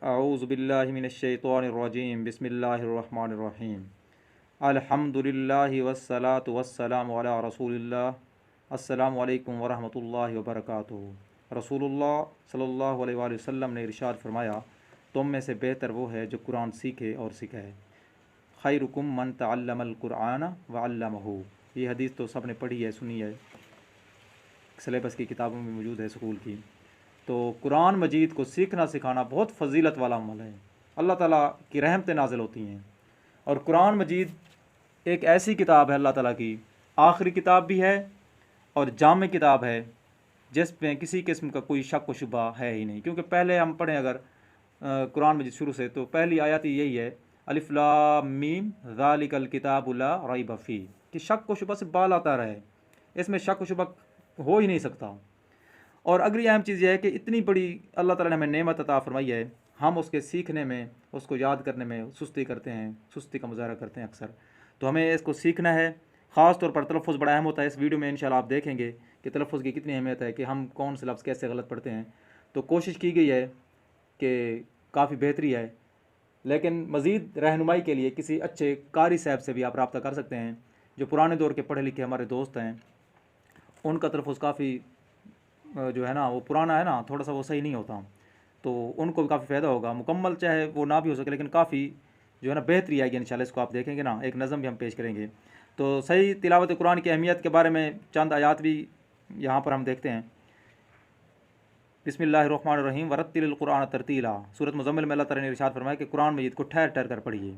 अऊज़ु बिल्लाहि मिनश्शैतानिर्रजीम बिस्मिल्लाहिर्रहमानिर्रहीम अल्हम्दुलिल्लाहि वस्सलातु वस्सलामु अला रसूलिल्लाह अस्सलामु अलैकुम वरहमतुल्लाहि वबरकातुहू। रसूलुल्लाह सल्लल्लाहु अलैहि वसल्लम ने इरशाद फरमाया, तुम में से बेहतर वो है जो कुरान सीखे और सिखाए। खैरुकुम मन तअल्लमल कुरान व अल्लमहू। ये हदीस तो सब ने पढ़ी है, सुनी है, सिलेबस की किताबों में मौजूद है स्कूल की। तो कुरान मजीद को सीखना सिखाना बहुत फ़जीलत वाला अमल है। अल्लाह ताला की रहमतें नाज़िल होती हैं। और कुरान मजीद एक ऐसी किताब है, अल्लाह ताला की आखिरी किताब भी है और जामे किताब है, जिसमें किसी किस्म का कोई शक व शुबा है ही नहीं। क्योंकि पहले हम पढ़ें अगर कुरान मजीद शुरू से, तो पहली आयत ही यही है, अलिफ लाम मीम ज़ालिकल किताबु ला रैब फी, कि शक व शुबा से बाल आता रहे, इसमें शक व शुबा हो ही नहीं सकता। और अगली अहम चीज़ यह है कि इतनी बड़ी अल्लाह ताला ने हमें नेमत अता फरमाई है, हम उसके सीखने में, उसको याद करने में सुस्ती करते हैं, सुस्ती का मुजाहरा करते हैं अक्सर। तो हमें इसको सीखना है। ख़ास तौर पर तलफ़्फ़ुज़ बड़ा अहम होता है। इस वीडियो में इंशाल्लाह आप देखेंगे कि तलफ़्फ़ुज़ की कितनी अहमियत है, कि हम कौन से लफ्ज़ कैसे गलत पढ़ते हैं। तो कोशिश की गई है कि काफ़ी बेहतरी है, लेकिन मज़ीद रहनुमाई के लिए किसी अच्छे कारी साहब से भी आप रब्ता कर सकते हैं, जो पुराने दौर के पढ़े लिखे हमारे दोस्त हैं। उनका तलफ़्फ़ुज़ काफ़ी जो है ना, वो पुराना है ना, थोड़ा सा वो सही नहीं होता, तो उनको भी काफ़ी फ़ायदा होगा। मुकम्मल चाहे वो ना भी हो सके, लेकिन काफ़ी जो है ना बेहतरी आएगी इंशाल्लाह। इसको आप देखेंगे ना, एक नज़म भी हम पेश करेंगे। तो सही तिलावत कुरान की अहमियत के बारे में चंद आयात भी यहाँ पर हम देखते हैं। बिस्मिल्लाहिर्रहमानिर्रहीम वरत्तिलिल कुरान तरतीला। सूरत मुज़म्मिल में अल्लाह ताला ने इरशाद फरमाया कि कुरान मजीद को ठहर ठहर कर पढ़िए।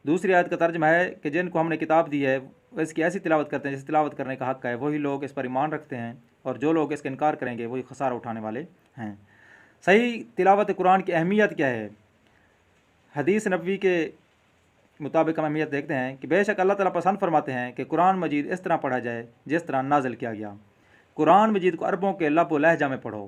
दूसरी आयत का तर्जुमा है कि जिनको हमने किताब दी है वो इसकी ऐसी तिलावत करते हैं जैसे तिलावत करने का हक़ है, वही लोग इस पर ईमान रखते हैं, और जो लोग इसका इनकार करेंगे वही खसारा उठाने वाले हैं। सही तिलावत कुरान की अहमियत क्या है? हदीस नबवी के मुताबिक हम अहमियत देखते हैं कि बेशक अल्लाह ताला पसंद फरमाते हैं कि कुरान मजीद इस तरह पढ़ा जाए जिस तरह नाजिल किया गया। कुरान मजीद को अरबों के लब व लहजा में पढ़ो।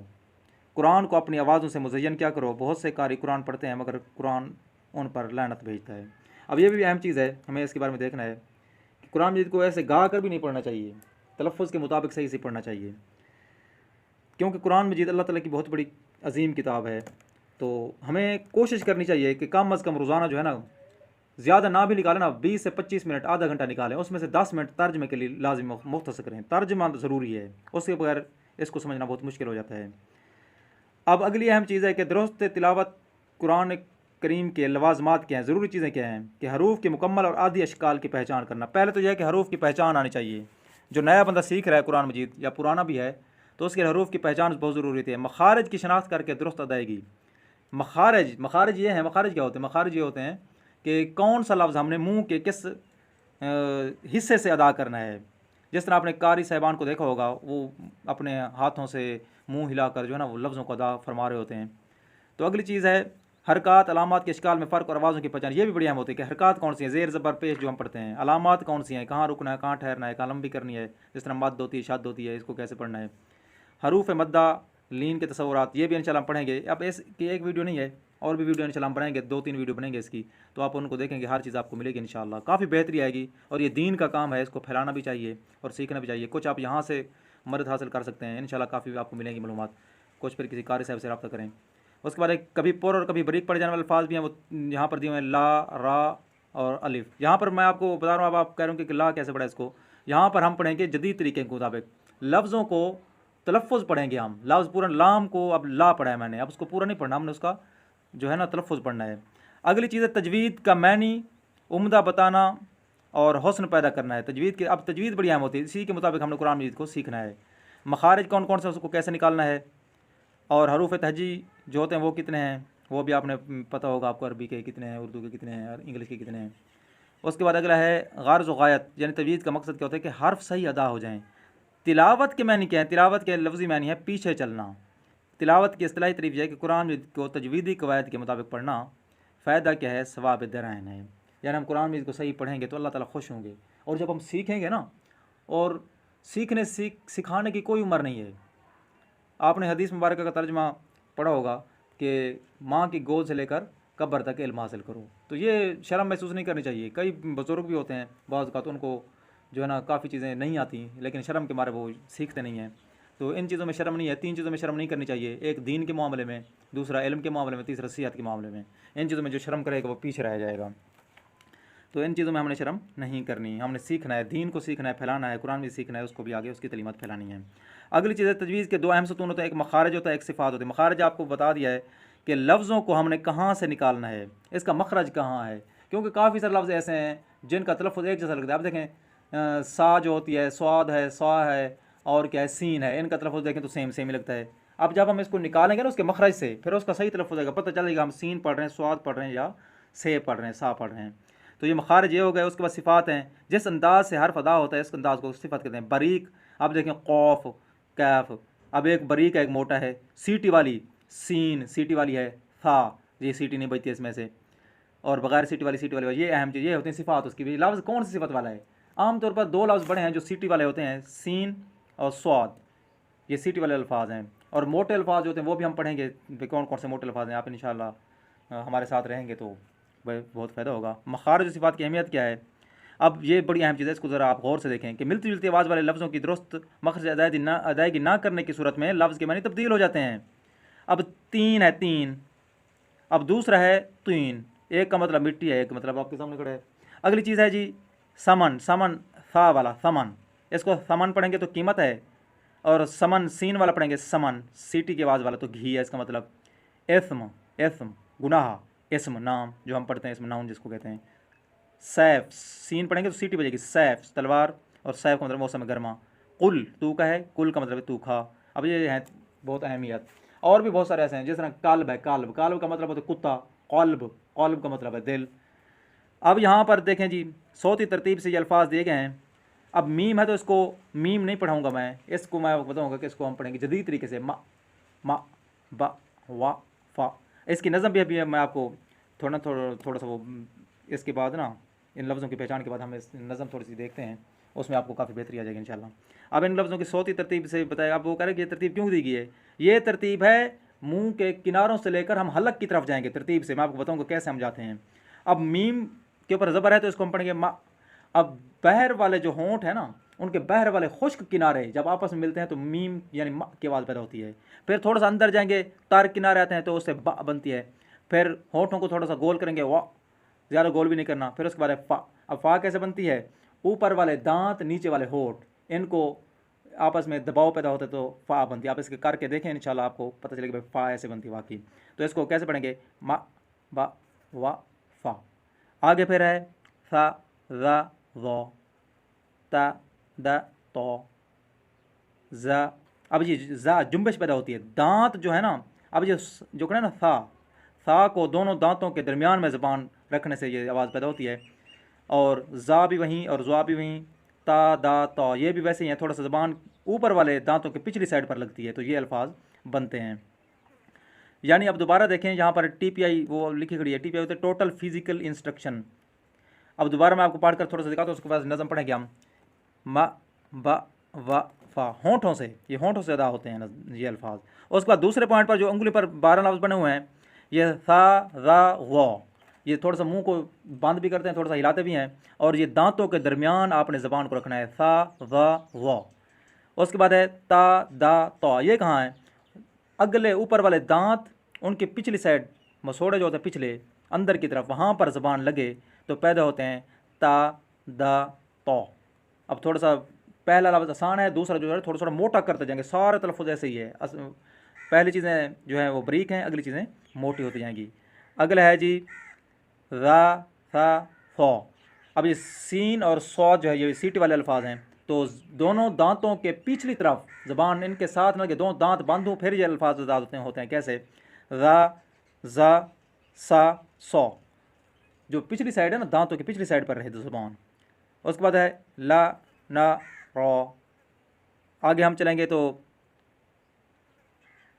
कुरान को अपनी आवाज़ों से मुज़य्यन क्या करो। बहुत से कारी कुरान पढ़ते हैं मगर कुरान उन पर लानत भेजता है। अब ये भी अहम चीज़ है, हमें इसके बारे में देखना है कि कुरान मजीद को ऐसे गा कर भी नहीं पढ़ना चाहिए, तलफ़्फ़ुज़ के मुताबिक सही से पढ़ना चाहिए, क्योंकि कुरान मजीद अल्लाह ताला की बहुत बड़ी अजीम किताब है। तो हमें कोशिश करनी चाहिए कि कम अज़ कम रोज़ाना जो है ना, ज़्यादा ना भी निकालें ना, 20 से 25 मिनट, आधा घंटा निकालें, उसमें से 10 मिनट तर्जमे के लिए लाजिम मुख्तसर करें। तर्जमा ज़रूरी है, उसके बगैर इसको समझना बहुत मुश्किल हो जाता है। अब अगली अहम चीज़ है कि दुरुस्त तिलावत कुरान करीम के लवाजमात क्या हैं, ज़रूरी चीज़ें क्या हैं, कि हरूफ के मुकम्मल और आदि अशकाल की पहचान करना। पहले तो यह है कि हरूफ की पहचान आनी चाहिए। जो नया बंदा सीख रहा है कुरान मजीद, या पुराना भी है, तो उसके हरूफ की पहचान बहुत ज़रूरी है। मखारज की शनाख्त करके दुरुस्त अदायगी। मखारज ये हैं, मखारज क्या होते हैं? मखारज ये होते हैं कि कौन सा लफ्ज़ हमने मुँह के किस हिस्से से अदा करना है। जिस तरह आपने कारी साहिबान को देखा होगा, वो अपने हाथों से मुंह हिलाकर जो है ना वो लफ्ज़ों को अदा फरमा रहे होते हैं। तो अगली चीज़ है हरकत अलामात के इश्काल में फ़र्क और आवाज़ों की पहचान। ये भी बढ़िया होती है कि हरकत कौन सी है, ज़ेर ज़बर पेश जो हम पढ़ते हैं, अलामात कौन सी हैं, कहाँ रुकना है, कहाँ ठहरना है, कहाँ लंबी करनी है, जिस तरह मद होती है, शद होती है, इसको कैसे पढ़ना है, हरूफ मद्दा लीन के तसव्वुरात, ये भी इंशाल्लाह हम पढ़ेंगे। अब इसकी एक वीडियो नहीं है, और भी वीडियो इंशाल्लाह हम बनाएंगे, 2-3 वीडियो बनेंगे इसकी, तो आप उनको देखेंगे, हर चीज़ आपको मिलेगी इंशाल्लाह। काफ़ी बेहतरी आएगी, और ये दीन का काम है, इसको फैलाना भी चाहिए और सीखना भी चाहिए। कुछ आप यहाँ से मदद हासिल कर सकते हैं इंशाल्लाह, काफ़ी आपको मिलेंगी मालूमात। कुछ फिर किसी कारी साहब से रब्ता करें। उसके बाद एक कभी पुर और कभी बरीक पड़ जाने वाले अल्फाज भी हैं, वो यहाँ पर दिए हुए हैं, ला, रा और अलिफ। यहाँ पर मैं आपको बता रहा हूँ, अब आप कह रहे हो कि ला कैसे पढ़ा इसको। यहाँ पर हम पढ़ेंगे जदीद तरीके के मुताबिक, लफ्ज़ों को तलफ़्फ़ुज़ पढ़ेंगे हम। लफ्ज़ पूरा लाम को अब ला पढ़ा है मैंने, अब उसको पूरा नहीं पढ़ना, हमने उसका जो है ना तलफ़्फ़ुज़ पढ़ना है। अगली चीज़ है तजवीद का मैनी उम्दा बताना और हुस्न पैदा करना है। तजवीद के, अब तजवीद बड़ी अहम होती है, इसी के मुताबिक हमने कुरान मजीद को सीखना है। मखारिज कौन कौन से, उसको कैसे निकालना है, और हरूफ तहजी जो होते हैं वो कितने हैं, वो भी आपने पता होगा आपको, अरबी के कितने हैं, उर्दू के कितने हैं, और इंग्लिश के कितने हैं। उसके बाद अगला है गारज़ व गायत, यानी तजवीद का मकसद क्या होता है कि हर्फ सही अदा हो जाएँ। तिलावत के मैनी क्या है? तिलावत के लफ्ज़ी मैनी है पीछे चलना। तिलावत की इस्तिलाही तरीफ़ यह है कि कुरान को तजवीदी कवायद के मुताबिक पढ़ना। फ़ायदा क्या है? सवाब दराइन है, यानी हम कुरान मजीद को सही पढ़ेंगे तो अल्लाह ताला खुश होंगे। और जब हम सीखेंगे ना, और सिखाने की कोई उम्र नहीं है। आपने हदीस मुबारक का तर्जुमा पढ़ा होगा कि माँ की गोद से लेकर कब्र तक इल्म हासिल करो। तो ये शर्म महसूस नहीं करनी चाहिए। कई बुज़ुर्ग भी होते हैं, बाज़ औक़ात उनको जो है ना काफ़ी चीज़ें नहीं आती, लेकिन शर्म के मारे वो सीखते नहीं हैं। तो इन चीज़ों में शर्म नहीं है, 3 चीज़ों में शर्म नहीं करनी चाहिए, एक दीन के मामले में, दूसरा इल्म के मामले में, तीसरा सियाहत के मामले में। इन चीज़ों में जो शर्म करेगा वो पीछे रह जाएगा। तो इन चीज़ों में हमने शर्म नहीं करनी, हमने सीखना है, दीन को सीखना है, फैलाना है, कुरान भी सीखना है, उसको भी आगे उसकी तलीमत फैलानी है। अगली चीज़ है तजवीज़ के 2 अहम सतून होते हैं, एक मखारज होता है, एक सिफ़ात होती है। मखारज आपको बता दिया है कि लफ्ज़ों को हमने कहाँ से निकालना है, इसका मखरज कहाँ है, क्योंकि काफ़ी सारे लफ्ज़ ऐसे हैं जिनका तलफ़्फ़ुज़ एक जैसा लगता है। आप देखें सा जो होती है, स्वाद है, स्वा है, और क्या है, सीन है, इनका तलफ़्फ़ुज़ देखें तो सेम सेम ही लगता है। अब जब हम इसको निकालेंगे ना उसके मखरज से, फिर उसका सही तलफ़्फ़ुज़ आएगा, पता चलेगा हम सीन पढ़ रहे हैं, स्वाद पढ़ रहे हैं, या से पढ़ रहे हैं, सा पढ़ रहे हैं। तो ये मखारज ये हो गए। उसके बाद सिफ़ात हैं, जिस अंदाज से हर्फ अदा होता है इस अंदाज को सिफ़त कहते हैं। बरीक, आप देखें कौफ, कैफ, अब एक बरीक है, एक मोटा है। सीटी वाली, सीन सीटी वाली है, था, ये सीटी नहीं बजती इसमें से, और बगैर सीटी वाली, सीटी वाली, ये अहम चीज़, ये होती है सिफ़ात उसकी भी। लफ्ज़ कौन सी सिफ़त वाला है? आमतौर पर 2 लफ्ज़ बड़े हैं जो सीटी वाले होते हैं, सीन और स्वाद, ये सीटी वाले अल्फाज हैं। और मोटे अल्फाज होते हैं वो भी हम पढ़ेंगे कौन कौन से मोटे अल्फाज हैं। आप इंशाअल्लाह हमारे साथ रहेंगे तो बहुत फ़ायदा होगा। मखारज सिफ़ात की अहमियत क्या है? अब ये बड़ी अहम चीज़ है, इसको ज़रा आप गौर से देखें कि मिलती जुलती आवाज़ वाले लफ्ज़ों की दुरुस्त मखरज अदायगी ना करने की सूरत में लफ्ज़ के मानी तब्दील हो जाते हैं। अब तीन है, तीन, अब दूसरा है तीन, एक का मतलब मिट्टी है, एक का मतलब आपके सामने खड़ा है। अगली चीज़ है जी समन, समन सा वाला समन, इसको समन पढ़ेंगे तो कीमत है, और समन सीन वाला पढ़ेंगे समन, सीटी की आवाज़ वाला तो घी है इसका मतलब। इस्म, इस्म गुनाह, इस्म नाम जो हम पढ़ते हैं, इसम नाउन जिसको कहते हैं। सैफ, सीन पढ़ेंगे तो सीटी बजेगी, सैफ तलवार, और सैफ का मतलब मौसम गर्मा। कुल तू का है, कुल का मतलब है तू खा। अब ये है बहुत अहमियत। और भी बहुत सारे ऐसे हैं, जिस तरह काल्ब है, काल्ब, काल्ब का मतलब होता है कुत्ता, कल्ब, कल्ब का मतलब है दिल। अब यहाँ पर देखें जी, सौती तरतीब से ये अल्फाज दिए गए हैं। अब मीम है तो इसको मीम नहीं पढ़ाऊँगा मैं, इसको मैं बताऊँगा कि इसको हम पढ़ेंगे जदीद तरीके से। मा, मा, बा, वा, फा। इसकी नज़म भी अभी मैं आपको थोड़ा सा वो इसके बाद ना, इन लफ्ज़ों की पहचान के बाद हम इस नज़म थोड़ी सी देखते हैं, उसमें आपको काफ़ी बेहतरी आ जाएगी इंशाल्लाह। अब इन लफ्ज़ों की सौती तरतीब से बताएगा। अब वो कह रहे कि ये तरतीब क्यों दी गई है? ये तरतीब है मुंह के किनारों से लेकर हम हलक की तरफ जाएंगे तरतीब से, मैं आपको बताऊँगा कैसे हम जाते हैं। अब मीम के ऊपर ज़बर है तो इसको हम पढ़ेंगे मा। अब बहर वाले जो होंठ है ना, उनके बहर वाले खुश्क किनारे जब आपस में मिलते हैं तो मीम यानी मा की आवाज़ पैदा होती है। फिर थोड़ा सा अंदर जाएंगे, तार किनारे आते हैं तो उससे बा बनती है। फिर होंठों को थोड़ा सा गोल करेंगे, वाह, ज़्यादा गोल भी नहीं करना। फिर उसके बाद है फ़ा। अब फ़ा कैसे बनती है? ऊपर वाले दांत, नीचे वाले होठ, इनको आपस में दबाव पैदा होता है तो फ़ा बनती है। आप इसके करके देखें इंशाल्लाह आपको पता चलेगा भाई फ़ा ऐसे बनती है वाकई। तो इसको कैसे पढ़ेंगे? मा, बा, वा, फ़ा। आगे फिर है सा, ज़ा, ज़ो, ता, दा, तो, ज़ा। अब ये ज़ा जुम्बिश पैदा होती है, दांत जो है ना, अब जो करें ना सा को दोनों दांतों के दरमियान में ज़बान रखने से ये आवाज़ पैदा होती है। और ज़ा भी वहीं और ज़्वा भी वहीं, ता, दा, तो, ये भी वैसे ही है, थोड़ा सा ज़बान ऊपर वाले दांतों के पिछली साइड पर लगती है, तो ये अल्फाज बनते हैं। यानी अब दोबारा देखें, यहाँ पर TPI वो लिखी खड़ी है, TPI होते हैं टोटल फिजिकल इंस्ट्रक्शन। अब दोबारा मैं आपको पढ़ कर थोड़ा सा दिखाता हूँ, उसके बाद नज़म पढ़ेंगे हम। मा, बा, वा, फ़ा, होंठों से, ये होंठों से अदा होते हैं ये अल्फाज। उसके बाद दूसरे पॉइंट पर जो उंगली पर 12 लफ्ज़ बने हुए हैं, ये सा, रा, वो, ये थोड़ा सा मुंह को बंद भी करते हैं, थोड़ा सा हिलाते भी हैं, और ये दांतों के दरमियान आपने ज़बान को रखना है, सा, वा, वो। उसके बाद है ता, दा, तो, ये कहाँ है? अगले ऊपर वाले दांत, उनकी पिछली साइड, मसोड़े जो होते हैं पिछले अंदर की तरफ, वहाँ पर ज़बान लगे तो पैदा होते हैं ता, दा, तो। अब थोड़ा सा पहला लफ्ज़ आसान है, दूसरा जो है थोड़ा थोड़ा मोटा करते जाएंगे, सारे तलफ़ुज़ ऐसे ही है। पहली चीज़ें जो हैं वो बारीक हैं, अगली चीज़ें मोटी होती जाएंगी। अगला है जी रा, सा, फो। अब ये सीन और सौद जो है ये सीटी वाले अल्फाज हैं, तो दोनों दांतों के पिछली तरफ ज़बान इनके साथ ना कि दोनों दांत बंद हों फिर ये अल्फाज अदा होते हैं। कैसे? रा, ज़ा, सा, सौ, जो पिछली साइड है ना, दांतों की पिछली साइड पर रहे ज़बान। उसके बाद है ला, ना, रो। आगे हम चलेंगे तो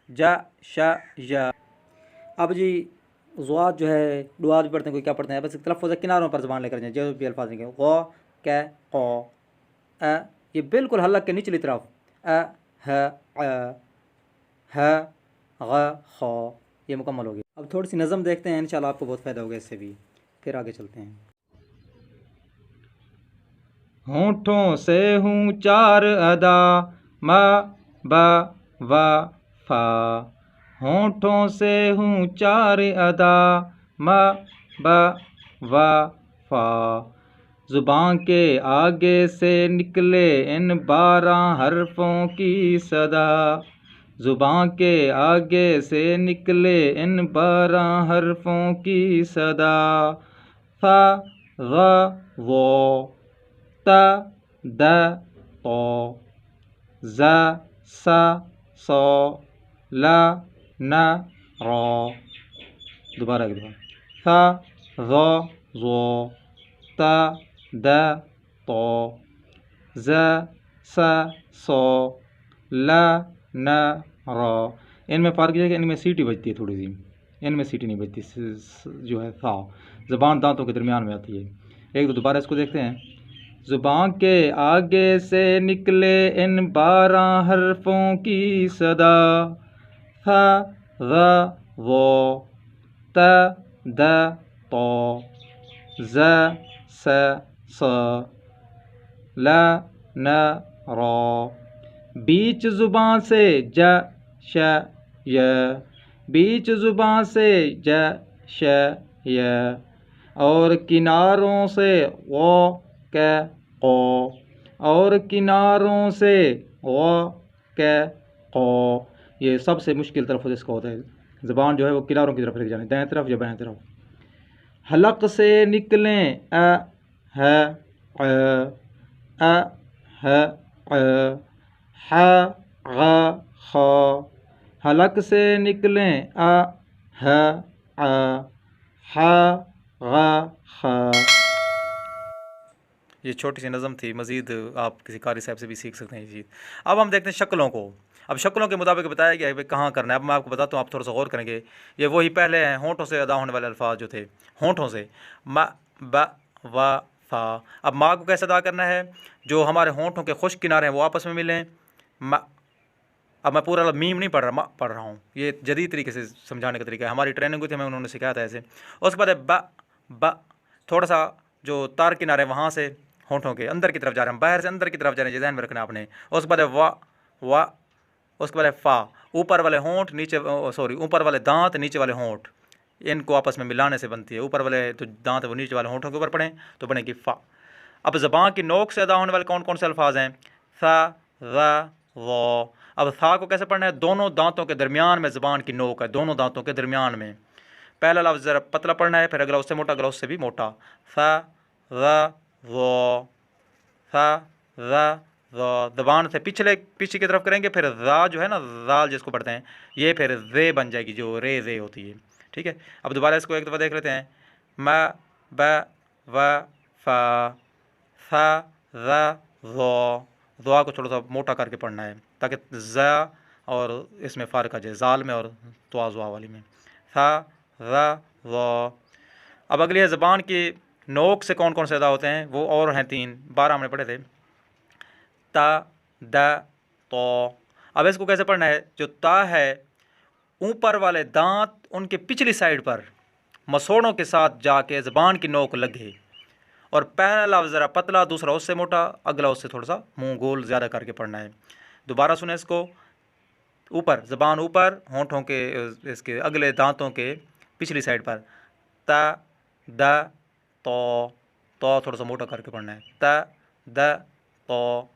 जा, शा, या। अब जी ज़ुआद जो है, दुआद भी पढ़ते हैं, कोई क्या पढ़ते हैं, बस तलफ़्फ़ुज़ किनारों पर ज़बान लेकर जाएं, जो भी अल्फाज देंगे, गौ, कै, कौ, अ, ये बिल्कुल हलक के निचली तरफ, अ, ह, ग, खौ, ये मुकम्मल हो गया। अब थोड़ी सी नज़म देखते हैं, इंशाल्लाह आपको बहुत फ़ायदा होगा इससे भी। फिर आगे चलते हैं। होंठों से हूँ चार अदा, मा, ब व फा। होठों से हूँ चार अदा, म ब व फा। ज़ुबान के आगे से निकले इन 12 हरफों की सदा। ज़ुबान के आगे से निकले इन 12 हरफों की सदा। फ ग वो, त द तो, ज स सो, ल न रो। दोबारा एक दफा। थ ग जो, त द तो, ज स सो, ल न रो। इनमें फ़र्क यह है कि इनमें सीटी बजती है थोड़ी सी, इनमें सीटी नहीं बजती। जो है था ज़बान दांतों के दरमियान में आती है। एक तो दोबारा इसको देखते हैं। ज़ुबान के आगे से निकले इन 12 हरफों की सदा। थ ग वो, त द तो, ज स स, ल न रो। बीच ज़ुबान से ज श य, बीच ज़ुबान से ज श य, और किनारों से वो क को, और किनारों से वो क को। ये सबसे मुश्किल तरफ इसका होता है। ज़बान जो है वो किनारों की तरफ लेके जानी, दाएं तरफ या बाएं तरफ। हलक से निकलें ह ह ह ग ख। हलक से निकलें ह ग ख। ये छोटी सी नज़म थी, मज़ीद आप किसी कारी साहब से भी सीख सकते हैं ये चीज़। अब हम देखते हैं शक्लों को। अब शक्लों के मुताबिक बताया गया है भाई कहाँ करना है। अब मैं आपको बताता हूँ, आप थोड़ा सा गौर करेंगे। ये वही पहले हैं होंठों से अदा होने वाले अल्फाज जो थे, होंठों से म ब व फा। अब माँ को कैसे अदा करना है? जो हमारे होंठों के खुश्क किनारे हैं वो आपस में मिलें। म, अब मैं पूरा मीम नहीं पढ़ रहा, पढ़ रहा हूँ। ये जदीद तरीके से समझाने का तरीका है, हमारी ट्रेनिंग हुई थी, हमें उन्होंने सिखाया था ऐसे। उसके बाद है ब, थोड़ा सा जो तार किनारे वहाँ से होंठों के अंदर की तरफ जा रहे हैं, बाहर से अंदर की तरफ जा रहे हैं, ध्यान में रखना आपने। उसके बाद है व, उसके बाद है फा। ऊपर वाले होंठ नीचे, सॉरी, ऊपर वाले दांत नीचे वाले होंठ, इनको आपस में मिलाने से बनती है। ऊपर वाले तो दांत वो नीचे वाले होंठों के ऊपर पड़ें तो बनेगी फ़ा। अब ज़बान की नोक से अदा होने वाले कौन कौन से अल्फाज हैं? सा ज़ वो। अब था को कैसे पढ़ना है? दोनों दांतों के दरमियान में ज़बान की नोक है, दोनों दांतों के दरमियान में। पहला लफ्ज़ ज़रा पतला पढ़ना है, फिर अगला उससे मोटा, अगला उससे भी मोटा। सा ज़ वो, सा ज़ वो। ज़बान से पीछे की तरफ करेंगे, फिर ज़ा जो है ना, ज़ाल जिसको पढ़ते हैं, ये फिर ज़े बन जाएगी, जो रे होती है। ठीक है, अब दोबारा इसको एक दफ़ा देख लेते हैं। म ब व फ़ा, सा ज़ ज़ो। ज़ुआ को थोड़ा सा मोटा करके पढ़ना है ताकि ज़ और इसमें फ़र्क आ जाए, ज़ाल में और तुआ ज़ुआ वाली में। सा ज़ ज़ो। अब अगली है ज़बान की नोक से कौन कौन से अदा होते हैं, वो और हैं 3, 12 हमने पढ़े थे। ता द तो। अब इसको कैसे पढ़ना है? जो ता है, ऊपर वाले दांत उनके पिछली साइड पर मसोड़ों के साथ जाके ज़बान की नोक लगे, और पहला लफ्ज़ ज़रा पतला, दूसरा उससे मोटा, अगला उससे थोड़ा सा मुंह गोल ज़्यादा करके पढ़ना है। दोबारा सुने इसको। ऊपर ज़बान, ऊपर होंठों के इसके अगले दांतों के पिछली साइड पर त द तो थोड़ा सा मोटा करके पढ़ना है, त द तो।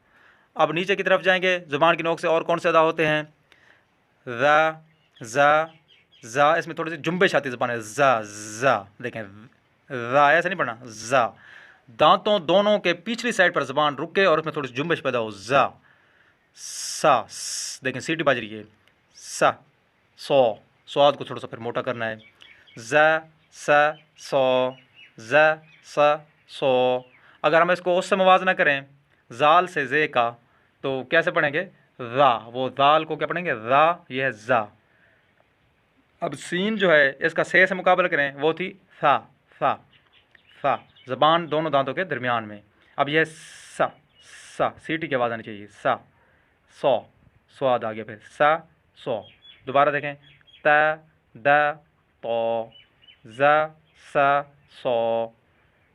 अब नीचे की तरफ जाएंगे, ज़ुबान की नोक से और कौन से अदा होते हैं? ज़ ज़ा, इसमें थोड़ी सी जुम्बिश आती है ज़बान है। ज़ा देखें, ज़ा ऐसे नहीं पढ़ना, ज़ा। दांतों दोनों के पिछली साइड पर ज़बान रुके और उसमें थोड़ी सी जुम्बिश पैदा हो। ज़ा सा, देखें सीटी बज रही है। सा सो, स्वाद को थोड़ा सा फिर मोटा करना है। ज़ स सो, ज़ स सो। अगर हम इसको उससे मुवाजना करें, ज़ाल से ज़े का, तो कैसे पढ़ेंगे? ज़ा, वो ज़ाल को क्या पढ़ेंगे? ज़ा, ये है ज़ा। अब सीन जो है इसका से मुकाबला करें, वो थी सा सा। ज़बान दोनों दांतों के दरमियान में। अब यह सा सीटी की आवाज़ आनी चाहिए। सा सो, स्वाद आ गया, फिर सा सो। दोबारा देखें, त द तो, ज़ स सो।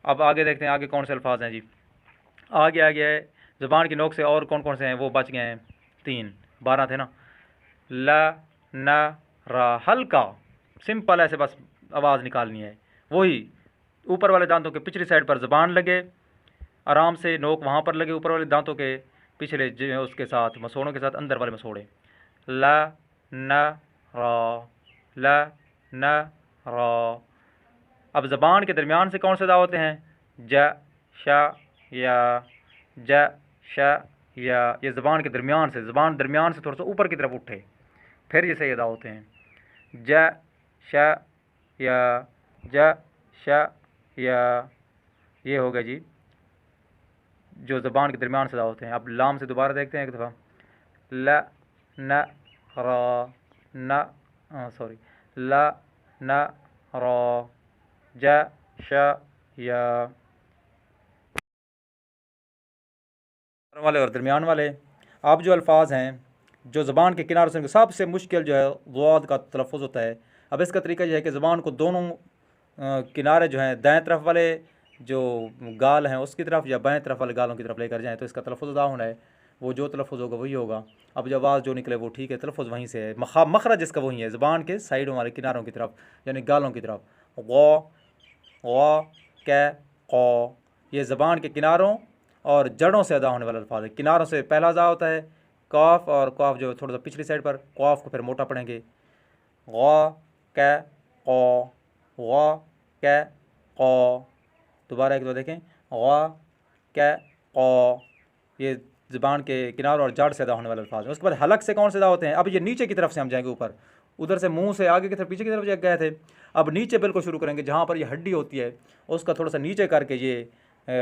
अब आगे देखते हैं आगे कौन से अल्फाज हैं जी। आगे है ज़बान की नोक से और कौन कौन से हैं, वो बच गए हैं 3। 12 थे ना। ल न रा, हल्का सिंपल ऐसे बस आवाज़ निकालनी है। वही ऊपर वाले दांतों के पिछली साइड पर ज़बान लगे, आराम से नोक वहाँ पर लगे, ऊपर वाले दांतों के पिछले उसके साथ मसोड़ों के साथ अंदर वाले मसोड़े। ल न रा, ल न रा। अब ज़बान के दरमियान से कौन से अदा होते हैं? ज श या, ज श या। ये ज़बान के दरमियान से, ज़बान दरमियान से थोड़ा सा ऊपर की तरफ उठे, फिर ये सही अदा होते हैं। ज श या, ज श या। ये हो गया जी जो ज़बान के दरमियान से अदा होते हैं। अब लाम से दोबारा देखते हैं एक दफ़ा। ल न रा, न सॉरी, ल न रा, ज श या। वाले और दरमियान वाले। अब जो अल्फाज हैं जो ज़बान के किनारों से, सबसे मुश्किल जो है ज़ाद का तलफ़ुज़ होता है। अब इसका तरीका यह है कि ज़बान को दोनों किनारे जो हैं दाएं तरफ वाले जो गाल हैं उसकी तरफ या बाएं तरफ वाले गालों की तरफ लेकर जाएँ तो इसका तलफ़ुज़ अदा होना है। वो जो तलफ़ुज़ होगा वही होगा। अब जो आवाज़ जो निकले वो ठीक है, तलफ़ुज़ वहीं से है, मखरज इसका वही है, ज़बान के साइडों वाले किनारों की तरफ यानी गालों की तरफ। ग़ कै क़ौ, ये ज़बान के किनारों और जड़ों से अदा होने वाला अल्फाज है। किनारों से पहला अदा होता है काफ, और काफ जो थोड़ा सा पिछली साइड पर, काफ को फिर मोटा पढ़ेंगे। ग़ कै क़ौ, ग़ कै क़ौ। दोबारा एक दो देखें, ग़ कै क़ौ। ये ज़बान के किनारों और जड़ से अदा होने वाले अल्फाज हैं। उसके बाद हलक से कौन से अदा होते हैं? अब ये नीचे की तरफ से हम जाएंगे ऊपर, उधर से मुंह से आगे की तरफ पीछे की तरफ गए थे, अब नीचे बिल्कुल शुरू करेंगे जहाँ पर ये हड्डी होती है उसका थोड़ा सा नीचे करके ये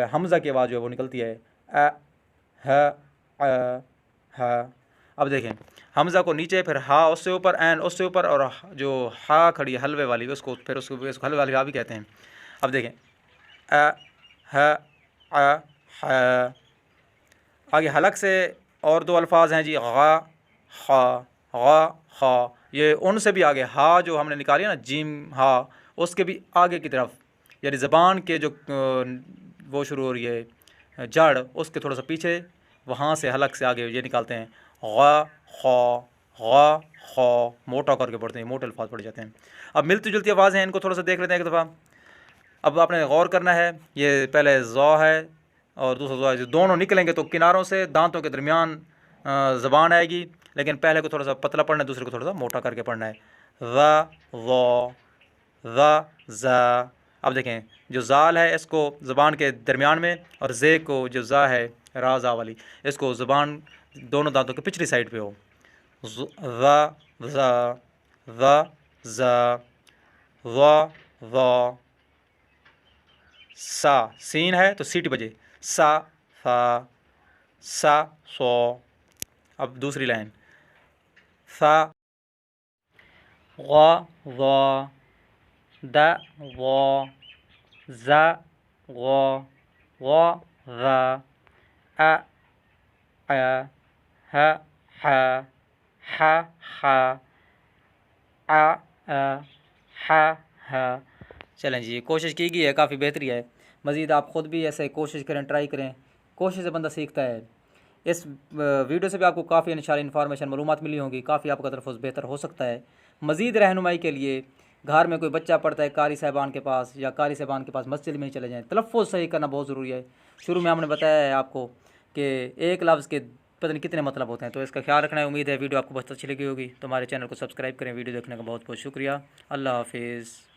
हमज़ा की आवाज़ जो है वो निकलती है अ ह ह। अब देखें हमज़ा को नीचे, फिर हा उससे ऊपर, ऐन उससे ऊपर, और जो हा खड़ी है हलवे वाली उसको फिर उसको हलवे वाली हा भी कहते हैं। अब देखें अ ह ह। आगे हलक से और दो अल्फाज हैं जी, ग़ा ख़ा, ग़ा ख़ा। ये उनसे भी आगे हा जो हमने निकाली है ना, जीम हा, उसके भी आगे की तरफ यानी ज़बान के जो वो शुरू हो रही है जड़, उसके थोड़ा सा पीछे, वहाँ से हलक से आगे ये निकालते हैं ग़ा ख़ा, ग़ा ख़ा, मोटा करके पढ़ते हैं, मोटे अल्फाज पढ़ जाते हैं। अब मिलती जुलती आवाज़ हैं, इनको थोड़ा सा देख लेते हैं एक दफ़ा। अब आपने गौर करना है, ये पहले ज़ौ है और दूसरा ज़ौ है, जो दोनों निकलेंगे तो किनारों से दांतों के दरमियान ज़बान आएगी, लेकिन पहले को थोड़ा सा पतला पढ़ना है, दूसरे को थोड़ा सा मोटा करके पढ़ना है। ज़ा ज़ौ, ज़ा ज़ा। अब देखें जो ज़ाल है इसको ज़बान के दरमियान में, और ज़े को जो ज़ा है रा ज़ा वाली, इसको ज़बान दोनों दांतों के पिछली साइड पे हो। ज़ा ज़ा, ज़ा ज़ा, ज़ा ज़ा। सा सीन है तो सीटी बजे, सा सा, सा सौ। अब दूसरी लाइन सा ग़ ज़, द ज़, ज़ ग़, ग़ ज़, अ ह ह, ह ह, ह। चलें जी, कोशिश की गई है, काफ़ी बेहतरी है। मज़ीद आप ख़ुद भी ऐसे कोशिश करें, ट्राई करें, कोशिश से बंदा सीखता है। इस वीडियो से भी आपको काफ़ी इंशाल्लाह इन्फॉर्मेशन मालूमात मिली होंगी, काफ़ी आपका तलफ़ुज़ बेहतर हो सकता है। मज़ीद रहनुमाई के लिए घर में कोई बच्चा पढ़ता है कारी साहिबान के पास, या कारी साहिबान के पास मस्जिद में ही चले जाएँ, तलफ़ुज़ सही करना बहुत ज़रूरी है। शुरू में हमने बताया है आपको कि एक लफ्ज़ के पता नहीं कितने मतलब होते हैं, तो इसका ख्याल रखना है। उम्मीद है वीडियो आपको बहुत अच्छी लगी होगी। तो हमारे चैनल को सब्सक्राइब करें। वीडियो देखने का बहुत बहुत शुक्रिया। अल्लाह हाफिज़।